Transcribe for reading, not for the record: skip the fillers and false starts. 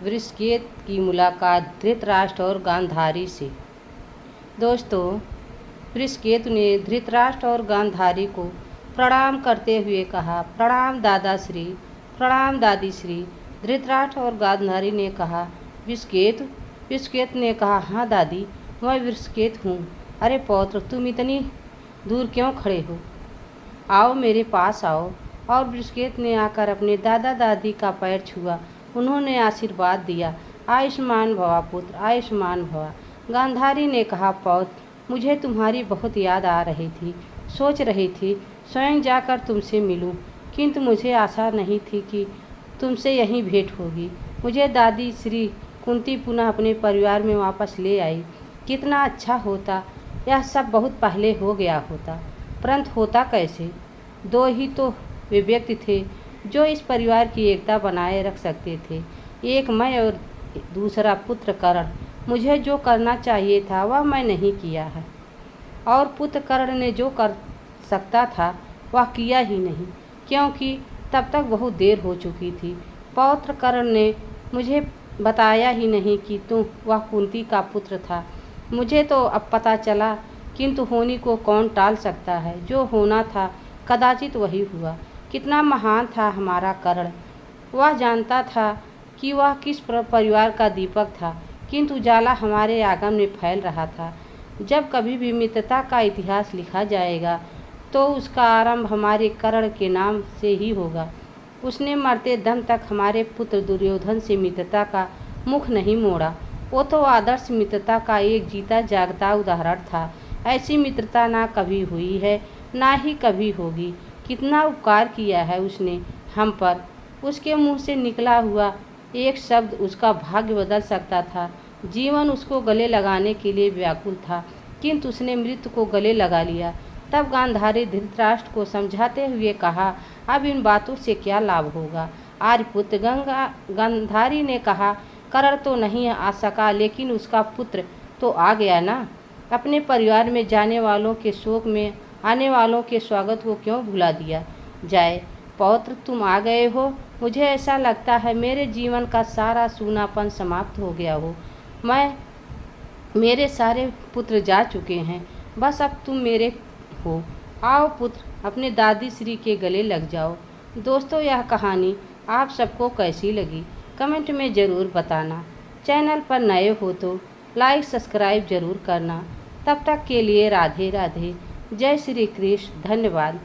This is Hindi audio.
वृषकेत की मुलाकात धृतराष्ट्र और गांधारी से। दोस्तों, वृषकेतु ने धृतराष्ट्र और गांधारी को प्रणाम करते हुए कहा, प्रणाम दादाश्री, प्रणाम दादीश्री। धृतराष्ट्र और गांधारी ने कहा, वृषकेतु। वृषकेतु ने कहा, हाँ दादी, मैं वृषकेतु हूँ। अरे पौत्र, तुम इतनी दूर क्यों खड़े हो? आओ, मेरे पास आओ। और वृषकेतु ने आकर अपने दादा दादी का पैर छुआ। उन्होंने आशीर्वाद दिया, आयुष्मान भवा पुत्र, आयुष्मान भवा। गांधारी ने कहा, पौत्र, मुझे तुम्हारी बहुत याद आ रही थी। सोच रही थी स्वयं जाकर तुमसे मिलूं, किंतु मुझे आशा नहीं थी कि तुमसे यहीं भेंट होगी। मुझे दादी श्री कुंती पुनः अपने परिवार में वापस ले आई। कितना अच्छा होता, यह सब बहुत पहले हो गया होता, परंतु होता कैसे? दो ही तो वे व्यक्ति थे जो इस परिवार की एकता बनाए रख सकते थे, एक मैं और दूसरा पुत्र कर्ण। मुझे जो करना चाहिए था वह मैं नहीं किया है, और पुत्र कर्ण ने जो कर सकता था वह किया ही नहीं, क्योंकि तब तक बहुत देर हो चुकी थी। पौत्र कर्ण ने मुझे बताया ही नहीं कि वह कुंती का पुत्र था। मुझे तो अब पता चला, किंतु होने को कौन टाल सकता है? जो होना था कदाचित वही हुआ। कितना महान था हमारा कर्ण। वह जानता था कि वह किस परिवार का दीपक था, किंतु उजाला हमारे आंगन में फैल रहा था। जब कभी भी मित्रता का इतिहास लिखा जाएगा तो उसका आरंभ हमारे कर्ण के नाम से ही होगा। उसने मरते दम तक हमारे पुत्र दुर्योधन से मित्रता का मुख नहीं मोड़ा। वो तो आदर्श मित्रता का एक जीता जागता उदाहरण था। ऐसी मित्रता ना कभी हुई है, ना ही कभी होगी। कितना उपकार किया है उसने हम पर। उसके मुंह से निकला हुआ एक शब्द उसका भाग्य बदल सकता था। जीवन उसको गले लगाने के लिए व्याकुल था, किंतु उसने मृत्यु को गले लगा लिया। तब गांधारी धृतराष्ट्र को समझाते हुए कहा, अब इन बातों से क्या लाभ होगा? आर्यपुत्र गांधारी ने कहा, कर्ण तो नहीं आ सका, लेकिन उसका पुत्र तो आ गया ना। अपने परिवार में जाने वालों के शोक में आने वालों के स्वागत को क्यों भुला दिया जाए? पौत्र, तुम आ गए हो। मुझे ऐसा लगता है मेरे जीवन का सारा सूनापन समाप्त हो गया हो। मेरे सारे पुत्र जा चुके हैं, बस अब तुम मेरे हो। आओ पुत्र, अपने दादी श्री के गले लग जाओ। दोस्तों, यह कहानी आप सबको कैसी लगी कमेंट में ज़रूर बताना। चैनल पर नए हो तो लाइक सब्सक्राइब ज़रूर करना। तब तक के लिए राधे राधे, जय श्री कृष्ण, धन्यवाद।